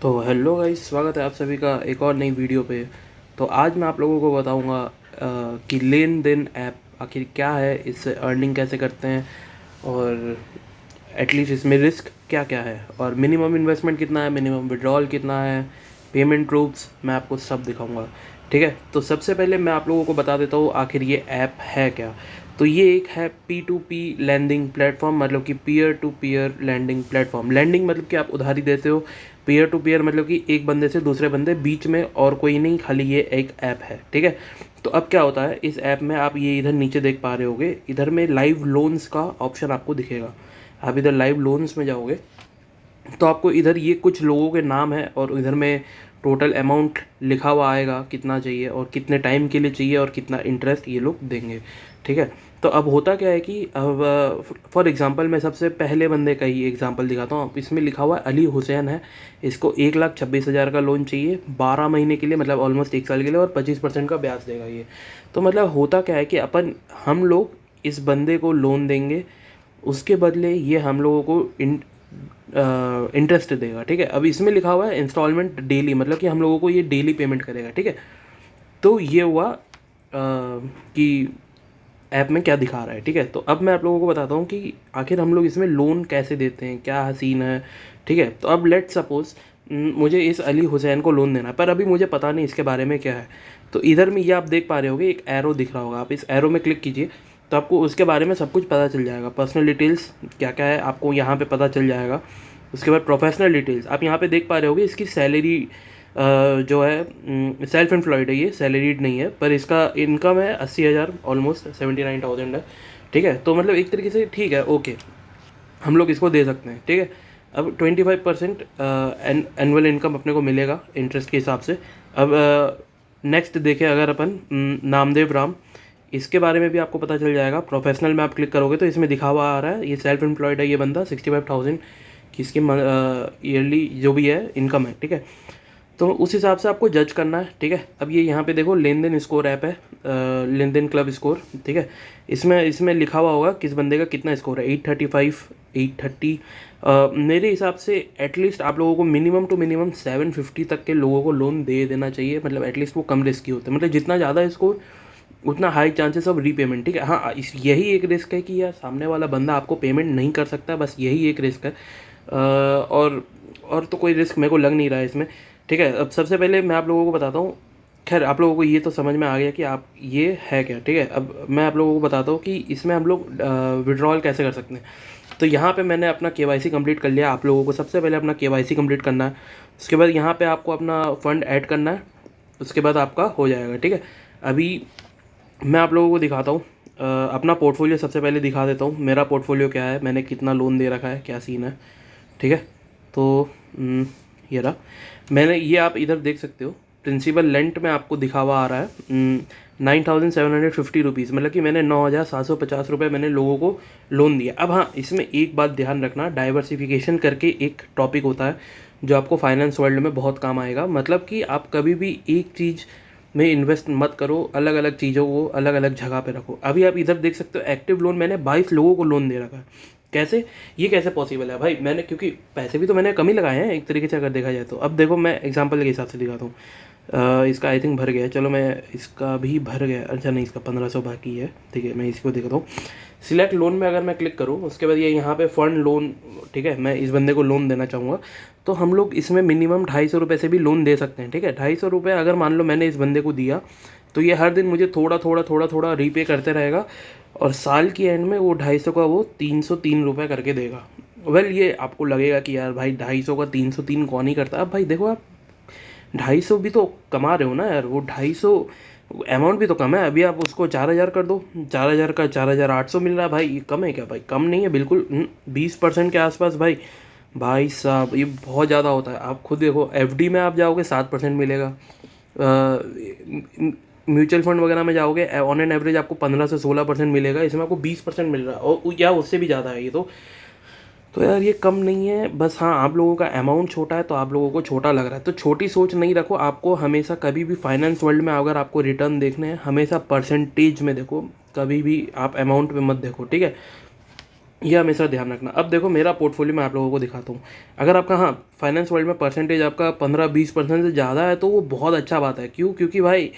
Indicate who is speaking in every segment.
Speaker 1: तो hello guys, स्वागत है आप सभी का एक और नई वीडियो पे। तो आज मैं आप लोगों को बताऊंगा कि लेन देन ऐप आखिर क्या है, इससे अर्निंग कैसे करते हैं और एटलीस्ट इसमें रिस्क क्या क्या है और मिनिमम इन्वेस्टमेंट कितना है, मिनिमम विड्रॉल कितना है, पेमेंट प्रूफ्स मैं आपको सब दिखाऊंगा। ठीक है, तो सबसे पहले मैं आप लोगों को बता देता हूँ आखिर ये ऐप है क्या। तो ये एक है P2P लैंडिंग प्लेटफॉर्म, मतलब कि peer to peer lending platform. Lending मतलब कि आप उधारी देते हो, पीयर टू पीयर मतलब कि एक बंदे से दूसरे बंदे, बीच में और कोई नहीं, खाली ये एक ऐप है। ठीक है, तो अब क्या होता है इस ऐप में, आप ये इधर नीचे देख पा रहे होगे, इधर में लाइव लोन्स का ऑप्शन आपको दिखेगा। आप इधर लाइव लोन्स में जाओगे तो आपको इधर ये कुछ लोगों के नाम है और इधर में टोटल अमाउंट लिखा हुआ आएगा, कितना चाहिए और कितने टाइम के लिए चाहिए और कितना इंटरेस्ट ये लोग देंगे। ठीक है, तो अब होता क्या है कि अब फॉर एग्जांपल मैं सबसे पहले बंदे का ही एग्जांपल दिखाता हूँ। इसमें लिखा हुआ है अली हुसैन है, इसको 1,26,000 का लोन चाहिए 12 महीने के लिए, मतलब ऑलमोस्ट 1 साल के लिए, और 25% का ब्याज देगा ये। तो मतलब होता क्या है कि हम लोग इस बंदे को लोन देंगे, उसके बदले ये हम लोगों को इंटरेस्ट देगा। ठीक है, अब इसमें लिखा हुआ है इंस्टॉलमेंट डेली, मतलब कि हम लोगों को ये डेली पेमेंट करेगा। ठीक है, तो ये हुआ कि ऐप में क्या दिखा रहा है। ठीक है, तो अब मैं आप लोगों को बताता हूँ कि आखिर हम लोग इसमें लोन कैसे देते हैं, क्या सीन है। ठीक है, तो अब लेट सपोज मुझे इस अली हुसैन को लोन देना है, पर अभी मुझे पता नहीं इसके बारे में क्या है। तो इधर में ये आप देख पा रहे होगे, एक एरो दिख रहा होगा, आप इस एरो में क्लिक कीजिए तो आपको उसके बारे में सब कुछ पता चल जाएगा। पर्सनल डिटेल्स क्या क्या है आपको यहाँ पे पता चल जाएगा। उसके बाद प्रोफेशनल डिटेल्स आप यहाँ पे देख पा रहे होगे, इसकी सैलरी जो है सेल्फ एम्प्लॉयड है, ये सैलरीड नहीं है, पर इसका इनकम है 80,000, ऑलमोस्ट 79,000 है। ठीक है, तो मतलब एक तरीके से ठीक है, ओके, हम लोग इसको दे सकते हैं। ठीक है, अब 25% एनुअल इनकम अपने को मिलेगा इंटरेस्ट के हिसाब से। अब नेक्स्ट देखें अगर अपन नामदेव राम, इसके बारे में भी आपको पता चल जाएगा। प्रोफेशनल में आप क्लिक करोगे तो इसमें दिखा हुआ आ रहा है ये सेल्फ एम्प्लॉयड है, ये बंदा 65,000 की इसकी ईयरली जो भी है इनकम है। ठीक है, तो उस हिसाब से आपको जज करना है। ठीक है, अब ये यहाँ पे देखो लेन देन स्कोर ऐप है, लेन देन क्लब स्कोर। ठीक है, इसमें इसमें लिखा हुआ होगा किस बंदे का कितना स्कोर है, 835, 830। मेरे हिसाब से एटलीस्ट आप लोगों को मिनिमम टू मिनिमम 750 तक के लोगों को लोन दे देना चाहिए, मतलब एटलीस्ट वो कम रिस्की होते हैं, मतलब जितना ज़्यादा स्कोर उतना हाई चांसेस ऑफ रीपेमेंट। ठीक है, हाँ यही एक रिस्क है कि यार सामने वाला बंदा आपको पेमेंट नहीं कर सकता, बस यही एक रिस्क है। और तो कोई रिस्क मेरे को लग नहीं रहा है इसमें। ठीक है, अब सबसे पहले मैं आप लोगों को बताता हूँ, खैर आप लोगों को ये तो समझ में आ गया कि आप ये है क्या। ठीक है, अब मैं आप लोगों को बताता हूँ कि इसमें हम लोग विड्रॉल कैसे कर सकते हैं। तो यहाँ पे मैंने अपना KYC कंप्लीट कर लिया। आप लोगों को सबसे पहले अपना KYC कंप्लीट करना है, उसके बाद यहाँ पे आपको अपना फ़ंड ऐड करना है, उसके बाद आपका हो जाएगा। ठीक है, अभी मैं आप लोगों को दिखाता हूँ अपना पोर्टफोलियो। सबसे पहले दिखा देता हूँ मेरा पोर्टफोलियो क्या है, मैंने कितना लोन दे रखा है, क्या सीन है। ठीक है, तो ये रहा, मैंने ये आप इधर देख सकते हो, प्रिंसिपल लेंट में आपको दिखा हुआ आ रहा है 9,750 रुपीज़, मतलब कि मैंने 9,750 रुपये मैंने लोगों को लोन दिया। अब हाँ, इसमें एक बात ध्यान रखना, डाइवर्सिफिकेशन करके एक टॉपिक होता है जो आपको फाइनेंस वर्ल्ड में बहुत काम आएगा। मतलब कि आप कभी भी एक चीज़ में इन्वेस्ट मत करो, अलग अलग चीज़ों को अलग अलग जगह पे रखो। अभी आप इधर देख सकते हो एक्टिव लोन मैंने 22 लोगों को लोन दे रखा है। कैसे, ये कैसे पॉसिबल है भाई, मैंने क्योंकि पैसे भी तो मैंने कम ही लगाए हैं एक तरीके से अगर देखा जाए तो। अब देखो मैं एग्जांपल के हिसाब से दिखाता हूँ, इसका आई थिंक भर गया है, चलो मैं इसका भी भर गया, अच्छा नहीं इसका 1500 बाकी है। ठीक है, मैं इसको दिखाता हूँ। सिलेक्ट लोन में अगर मैं क्लिक करूँ, उसके बाद ये यहाँ पे फंड लोन, ठीक है, मैं इस बंदे को लोन देना चाहूँगा, तो हम लोग इसमें मिनिमम 250 रुपये से भी लोन दे सकते हैं। ठीक है, 250 रुपये अगर मान लो मैंने इस बंदे को दिया, तो ये हर दिन मुझे थोड़ा थोड़ा थोड़ा थोड़ा रीपे करते रहेगा, और साल की एंड में वो 250 का वो 303 रुपये करके देगा। वेल ये आपको लगेगा कि यार भाई 250 का 303 कौन ही करता है। अब भाई देखो, आप 250 भी तो कमा रहे हो ना यार, वो 250 अमाउंट भी तो कम है। अभी आप उसको 4,000 कर दो, 4,000 का 4,800 मिल रहा है भाई, ये कम है क्या भाई? कम नहीं है बिल्कुल, 20% के आसपास भाई। भाई साहब ये बहुत ज़्यादा होता है, आप खुद देखो, FD में आप जाओगे 7% मिलेगा, म्यूचुअल फंड वगैरह में जाओगे ऑन एन एवरेज आपको 15 से 16% मिलेगा, इसमें आपको 20% मिल रहा है, और या उससे भी ज़्यादा है ये तो यार ये कम नहीं है। बस हाँ, आप लोगों का अमाउंट छोटा है तो आप लोगों को छोटा लग रहा है, तो छोटी सोच नहीं रखो। आपको हमेशा कभी भी फाइनेंस वर्ल्ड में अगर आपको रिटर्न देखने हैं, हमेशा परसेंटेज में देखो, कभी भी आप अमाउंट में मत देखो। ठीक है, ये हमेशा ध्यान रखना। अब देखो मेरा पोर्टफोलियो मैं आप लोगों को दिखाता हूँ। अगर आपका, हाँ, फाइनेंस वर्ल्ड में परसेंटेज आपका 15-20% से ज़्यादा है तो वो बहुत अच्छा बात है। क्यों? क्योंकि भाई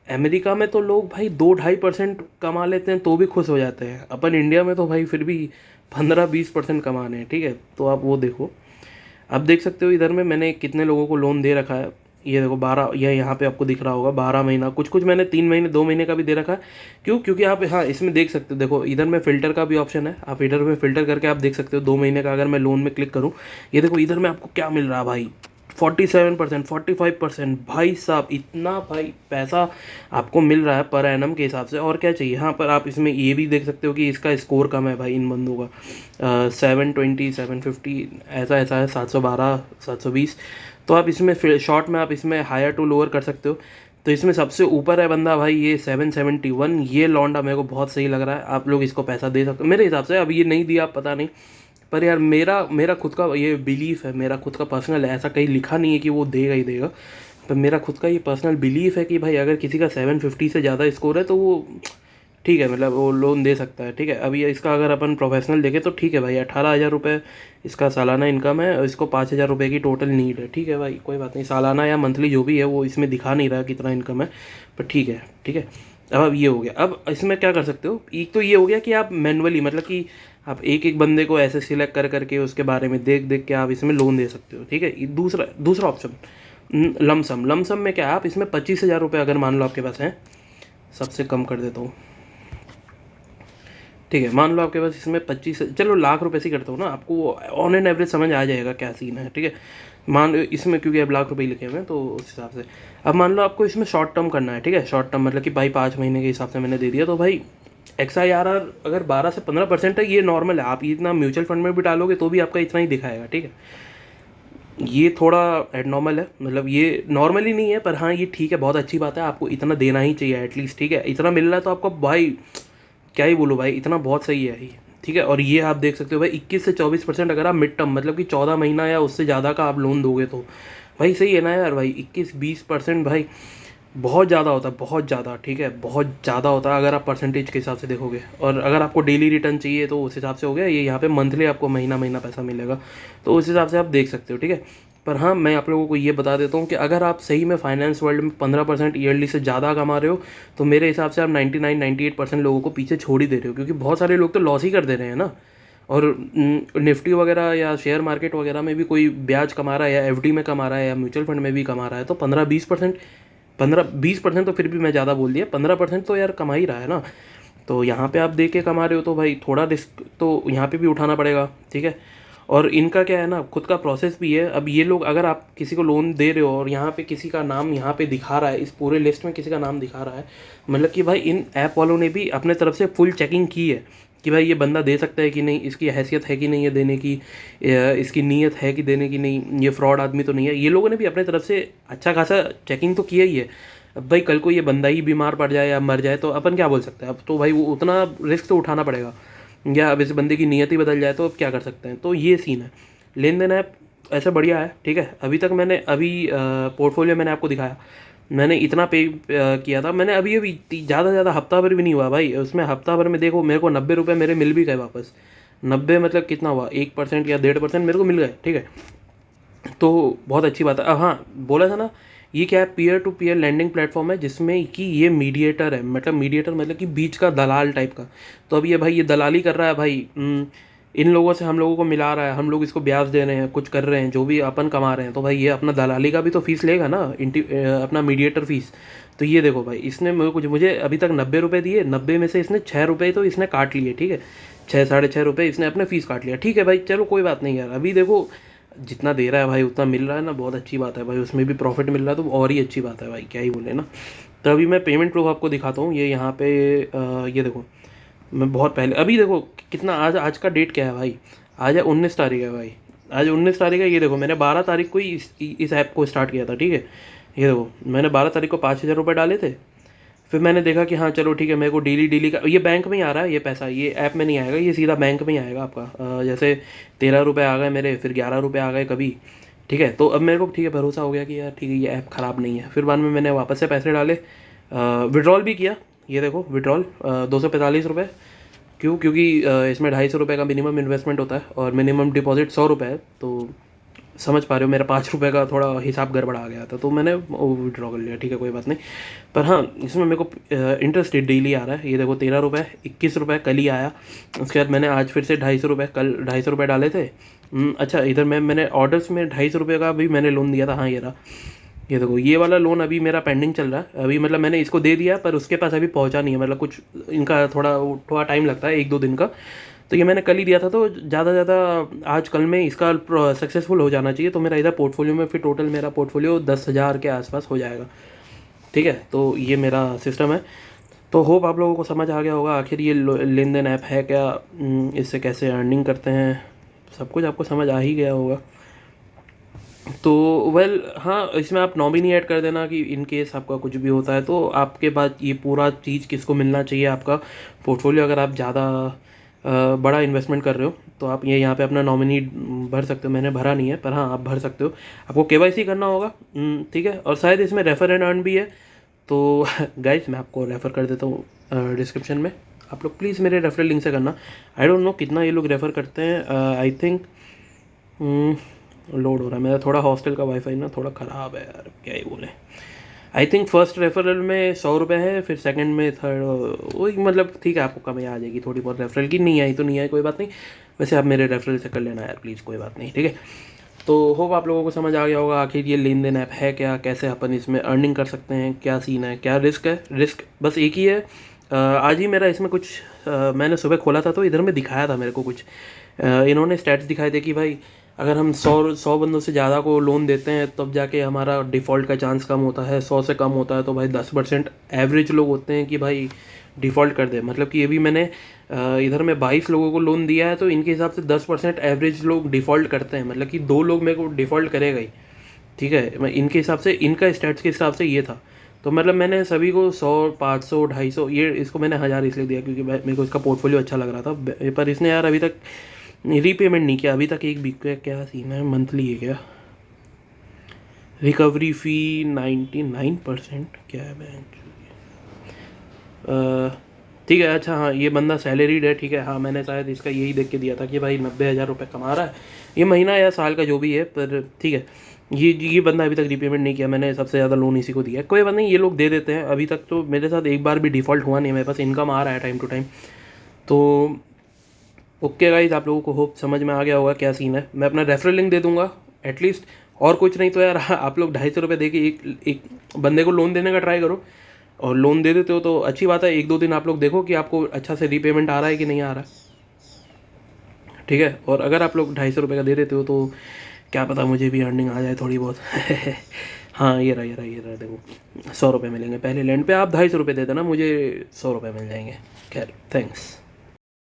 Speaker 1: अमेरिका में तो लोग भाई 2-2.5% कमा लेते हैं तो भी खुश हो जाते हैं। अपन इंडिया में तो भाई फिर भी 15-20% कमाने हैं, ठीक है? तो आप वो देखो। अब देख सकते हो इधर में मैंने कितने लोगों को लोन दे रखा है। ये देखो 12, यह यहाँ पे आपको दिख रहा होगा 12 महीना, कुछ कुछ मैंने 3 महीने 2 महीने का भी दे रखा है। क्यों? क्योंकि आप, हाँ, इसमें देख सकते हो, देखो इधर में फ़िल्टर का भी ऑप्शन है। आप इधर में फ़िल्टर करके आप देख सकते हो 2 महीने का। अगर मैं लोन में क्लिक करूँ, ये देखो इधर में आपको क्या मिल रहा है भाई, 47%, 45%। भाई साहब इतना भाई पैसा आपको मिल रहा है पर एनम के हिसाब से, और क्या चाहिए? हाँ, पर आप इसमें ये भी देख सकते हो कि इसका स्कोर कम है भाई इन बंदों का, 720, 750 ऐसा ऐसा है, 712, 720। तो आप इसमें शॉर्ट में आप इसमें हायर टू लोअर कर सकते हो। तो इसमें सबसे ऊपर है बंदा भाई ये 771। ये लौंडा मेरे को बहुत सही लग रहा है। आप लोग इसको पैसा दे सकते हो मेरे हिसाब से। अब ये नहीं दिया, पता नहीं, पर यार मेरा मेरा खुद का ये बिलीफ है, मेरा खुद का पर्सनल है, ऐसा कहीं लिखा नहीं है कि वो देगा ही देगा। पर मेरा खुद का ये पर्सनल बिलीफ है कि भाई अगर किसी का 750 से ज़्यादा स्कोर है तो वो ठीक है, मतलब वो लोन दे सकता है, ठीक है। अभी इसका अगर अपन प्रोफेशनल देखें तो ठीक है भाई, 18,000 रुपये इसका सालाना इनकम है और इसको 5,000 रुपये की टोटल नीड है, ठीक है भाई, कोई बात नहीं। सालाना या मंथली जो भी है वो इसमें दिखा नहीं रहा कितना इनकम है, पर ठीक है, ठीक है। अब ये हो गया। अब इसमें क्या कर सकते हो, एक तो ये हो गया कि आप मैनुअली, मतलब कि आप एक एक बंदे को ऐसे सिलेक्ट कर करके उसके बारे में देख देख के आप इसमें लोन दे सकते हो, ठीक है। दूसरा दूसरा ऑप्शन लमसम। लमसम में क्या है, आप इसमें 25,000 रुपये अगर मान लो आपके पास हैं, सबसे कम कर देता हूँ, ठीक है, मान लो आपके पास इसमें 25, चलो लाख रुपए से ही करता हूँ ना, आपको ऑन एन एवरेज समझ आ जाएगा क्या सीन है, ठीक है। मान लो इसमें, क्योंकि अब लाख रुपए ही लिखे हुए हैं तो उस हिसाब से। अब मान लो आपको इसमें शॉर्ट टर्म करना है, ठीक है। शॉर्ट टर्म मतलब कि भाई 5 महीने के हिसाब से मैंने दे दिया, तो भाई XIRR अगर 12 से 15% है, ये नॉर्मल है। आप इतना म्यूचुअल फंड में भी डालोगे तो भी आपका इतना ही दिखाएगा, ठीक है। ये थोड़ा एडनॉर्मल है, मतलब ये नॉर्मली नहीं है, पर हाँ ये ठीक है, बहुत अच्छी बात है। आपको इतना देना ही चाहिए एटलीस्ट, ठीक है। इतना मिल रहा है तो आपको भाई क्या ही बोलो भाई, इतना बहुत सही है ये, ठीक है। और ये आप देख सकते हो भाई 21 से 24% अगर आप मिड टर्म, मतलब कि 14 महीना या उससे ज़्यादा का आप लोन दोगे तो भाई सही है ना यार भाई। 21-20% भाई बहुत ज़्यादा होता है, बहुत ज़्यादा, ठीक है, बहुत ज़्यादा होता है अगर आप परसेंटेज के हिसाब से देखोगे। और अगर आपको डेली रिटर्न चाहिए तो उस हिसाब से हो गया ये, यहाँ पे मंथली आपको महीना महीना पैसा मिलेगा, तो उस हिसाब से आप देख सकते हो, ठीक है। पर हाँ, मैं आप लोगों को ये बता देता हूँ कि अगर आप सही में फाइनेंस वर्ल्ड में 15% ईयरली से ज़्यादा कमा रहे हो तो मेरे हिसाब से आप 99-98% लोगों को पीछे छोड़ ही दे रहे हो, क्योंकि बहुत सारे लोग तो लॉस ही कर दे रहे हैं ना। और निफ्टी वगैरह या शेयर मार्केट वगैरह में भी कोई ब्याज कमा रहा है या FD में कमा रहा है या म्यूचुअल फंड में भी कमा रहा है तो 15-20%, 15-20% तो फिर भी मैं ज़्यादा बोल दिया, 15% तो यार कमा ही रहा है ना। तो यहाँ पे आप दे के कमा रहे हो तो भाई थोड़ा रिस्क तो यहाँ पे भी उठाना पड़ेगा, ठीक है। और इनका क्या है ना, खुद का प्रोसेस भी है। अब ये लोग, अगर आप किसी को लोन दे रहे हो और यहाँ पे किसी का नाम यहाँ पे दिखा रहा है, इस पूरे लिस्ट में किसी का नाम दिखा रहा है, मतलब कि भाई इन ऐप वालों ने भी अपने तरफ से फुल चेकिंग की है कि भाई ये बंदा दे सकता है कि नहीं, इसकी हैसियत है कि नहीं है देने की, इसकी नीयत है कि देने की नहीं, ये फ्रॉड आदमी तो नहीं है। ये लोगों ने भी अपने तरफ से अच्छा खासा चेकिंग तो किया ही है। अब भाई कल को ये बंदा ही बीमार पड़ जाए या मर जाए तो अपन क्या बोल सकते हैं, अब तो भाई वो उतना रिस्क तो उठाना पड़ेगा। या अब इस बंदे की नीयत ही बदल जाए तो अब क्या कर सकते हैं। तो ये सीन है। लेन देन ऐप ऐसा बढ़िया है, ठीक है। अभी तक मैंने पोर्टफोलियो मैंने आपको दिखाया, मैंने इतना पे किया था। मैंने अभी अभी ज़्यादा से ज़्यादा हफ्ता भर भी नहीं हुआ भाई, उसमें हफ्ता भर में देखो मेरे को 90 रुपये मेरे मिल भी गए वापस। 90 मतलब कितना हुआ, 1% या 1.5% मेरे को मिल गए, ठीक है। तो बहुत अच्छी बात है। अब हाँ, बोला था ना, ये क्या है, peer to peer lending platform है जिसमें कि ये मीडिएटर है, मतलब मीडिएटर मतलब कि बीच का दलाल टाइप का। तो अब ये भाई ये दलाली कर रहा है भाई, इन लोगों से हम लोगों को मिला रहा है, हम लोग इसको ब्याज दे रहे हैं, कुछ कर रहे हैं, जो भी अपन कमा रहे हैं, तो भाई ये अपना दलाली का भी तो फीस लेगा ना, अपना मीडिएटर फीस। तो ये देखो भाई, इसने मुझे अभी तक 90 रुपये दिए, 90 में से इसने 6 रुपये तो इसने काट लिए, ठीक है। 6-6.5 रुपये इसने अपने फीस काट लिया, ठीक है भाई, चलो कोई बात नहीं यार। अभी देखो जितना दे रहा है भाई उतना मिल रहा है ना, बहुत अच्छी बात है भाई, उसमें भी प्रॉफिट मिल रहा है तो और ही अच्छी बात है भाई, क्या ही बोले ना। तो अभी मैं पेमेंट प्रूफ आपको दिखाता हूँ, ये यहाँ पे ये देखो, मैं बहुत पहले, अभी देखो कितना, आज आज का डेट क्या है भाई, आज है 19 तारीख है भाई, आज 19 तारीख है। ये देखो मैंने 12 तारीख को ही इस ऐप को स्टार्ट किया था, ठीक है। ये देखो मैंने 12 तारीख को 5,000 रुपये डाले थे। फिर मैंने देखा कि हाँ चलो ठीक है, मेरे को डेली डेली का ये बैंक में ही आ रहा है, ये पैसा ये ऐप में नहीं आएगा, ये सीधा बैंक में ही आएगा आपका। जैसे 13 रुपये आ गए मेरे, फिर 11 रुपये आ गए कभी, ठीक है। तो अब मेरे को ठीक है, भरोसा हो गया कि यार ठीक है ये ऐप ख़राब नहीं है। फिर बाद में मैंने वापस से पैसे डाले, विड्रॉल भी किया। ये देखो विड्रॉल 245 रुपये, क्यों? क्योंकि इसमें 250 रुपये का मिनिमम इन्वेस्टमेंट होता है और मिनिमम डिपॉजिट 100 रुपये है। तो समझ पा रहे हो, मेरा 5 रुपये का थोड़ा हिसाब गड़बड़ा आ गया था, तो मैंने वो विड्रॉ कर लिया। ठीक है, कोई बात नहीं। पर हाँ, इसमें मेरे को इंटरेस्ट डेली आ रहा है। ये देखो 13 रुपये, 21 रुपये कल ही आया। उसके बाद मैंने आज फिर से 250 रुपये, कल 250 रुपये डाले थे। अच्छा, इधर मैंने ऑर्डर्स में 250 रुपये का भी मैंने लोन दिया था। हाँ, ये रहा। ये देखो, ये वाला लोन अभी मेरा पेंडिंग चल रहा है। अभी मतलब मैंने इसको दे दिया, पर उसके पास अभी पहुंचा नहीं है। मतलब कुछ इनका थोड़ा टाइम लगता है, 1-2 दिन का। तो ये मैंने कल ही दिया था, तो ज़्यादा आज कल में इसका सक्सेसफुल हो जाना चाहिए। तो मेरा इधर पोर्टफोलियो में फिर टोटल मेरा पोर्टफोलियो 10,000 के आसपास हो जाएगा। ठीक है, तो ये मेरा सिस्टम है। तो होप आप लोगों को समझ आ गया होगा आखिर ये लेन देन ऐप है क्या, इससे कैसे अर्निंग करते हैं, सब कुछ आपको समझ आ ही गया होगा। तो वेल हाँ, इसमें आप नॉमिनी ऐड कर देना कि इन केस आपका कुछ भी होता है तो आपके बाद ये पूरा चीज़ किसको मिलना चाहिए। आपका पोर्टफोलियो अगर आप ज़्यादा बड़ा इन्वेस्टमेंट कर रहे हो तो आप ये यहाँ पे अपना नॉमिनी भर सकते हो। मैंने भरा नहीं है, पर हाँ, आप भर सकते हो। आपको केवाईसी करना होगा। ठीक है, और शायद इसमें रेफ़र एंड अर्न भी है। तो गाइस, मैं आपको रेफ़र कर देता हूँ डिस्क्रिप्शन में। आप लोग प्लीज़ मेरे रेफरल लिंक से करना। आई डोंट नो कितना ये लोग रेफ़र करते हैं। आई थिंक लोड हो रहा है मेरा, थोड़ा हॉस्टल का वाईफाई ना थोड़ा ख़राब है यार, क्या ही बोले। आई थिंक फर्स्ट रेफरल में 100 रुपये है, फिर सेकंड में थर्ड वही, मतलब ठीक है, आपको कमी आ जाएगी थोड़ी बहुत रेफरल की। नहीं आई तो नहीं आई, कोई बात नहीं। वैसे आप मेरे रेफरल से कर लेना यार प्लीज़, कोई बात नहीं। ठीक है, तो होप आप लोगों को समझ आ गया होगा आखिर ये लेन देन ऐप है क्या, कैसे अपन इसमें अर्निंग कर सकते हैं, क्या सीन है, क्या रिस्क है। रिस्क बस एक ही है। आज ही मेरा इसमें कुछ मैंने सुबह खोला था तो इधर में दिखाया था मेरे को कुछ, इन्होंने स्टैट्स दिखाए थे कि भाई अगर हम 100 बंदों से ज़्यादा को लोन देते हैं तब जाके हमारा डिफ़ॉल्ट का चांस कम होता है। 100 से कम होता है तो भाई 10% एवरेज लोग होते हैं कि भाई डिफ़ॉल्ट कर दे। मतलब कि ये भी मैंने इधर में 22 लोगों को लोन दिया है, तो इनके हिसाब से 10% एवरेज लोग डिफ़ॉल्ट करते हैं। मतलब कि 2 लोग मेरे को डिफ़ॉल्ट करेगा ही। ठीक है, मैं इनके हिसाब से, इनका स्टैट्स के हिसाब से ये था। तो मतलब मैंने सभी को 100, 500, 250, ये इसको मैंने 1000 इसलिए दिया क्योंकि मेरे को इसका पोर्टफोलियो अच्छा लग रहा था। पर इसने यार अभी तक रीपेमेंट नहीं किया अभी तक एक भी। क्या सीन है, मंथली है क्या? रिकवरी फ़ी 99%, क्या है बैंक? ठीक है, अच्छा हाँ, ये बंदा सैलरीड है। ठीक है, हाँ, मैंने शायद इसका यही देख के दिया था कि भाई 90,000 रुपये कमा रहा है ये महीना या साल का जो भी है। पर ठीक है, ये बंदा अभी तक रीपेमेंट नहीं किया। मैंने सबसे ज़्यादा लोन इसी को दिया है। कोई बात नहीं, ये लोग दे देते हैं। अभी तक तो मेरे साथ एक बार भी डिफ़ॉल्ट हुआ नहीं है, मेरे पास इनकम आ रहा है टाइम टू टाइम। तो ओके गाइज, आप लोगों को होप समझ में आ गया होगा क्या सीन है। मैं अपना रेफरल लिंक दे दूंगा एटलीस्ट, और कुछ नहीं तो यार आप लोग 250 रुपये दे के एक बंदे को लोन देने का ट्राई करो। और लोन दे देते हो तो अच्छी बात है, 1-2 दिन आप लोग देखो कि आपको अच्छा से रीपेमेंट आ रहा है कि नहीं आ रहा है। ठीक है, और अगर आप लोग 250 रुपये का दे देते हो तो क्या पता मुझे भी अर्निंग आ जाए थोड़ी बहुत। हाँ, ये रहा देखो, 100 रुपये मिलेंगे पहले लैंड पे। आप 250 रुपये दे देना, मुझे 100 रुपये मिल जाएंगे। खैर, थैंक्स।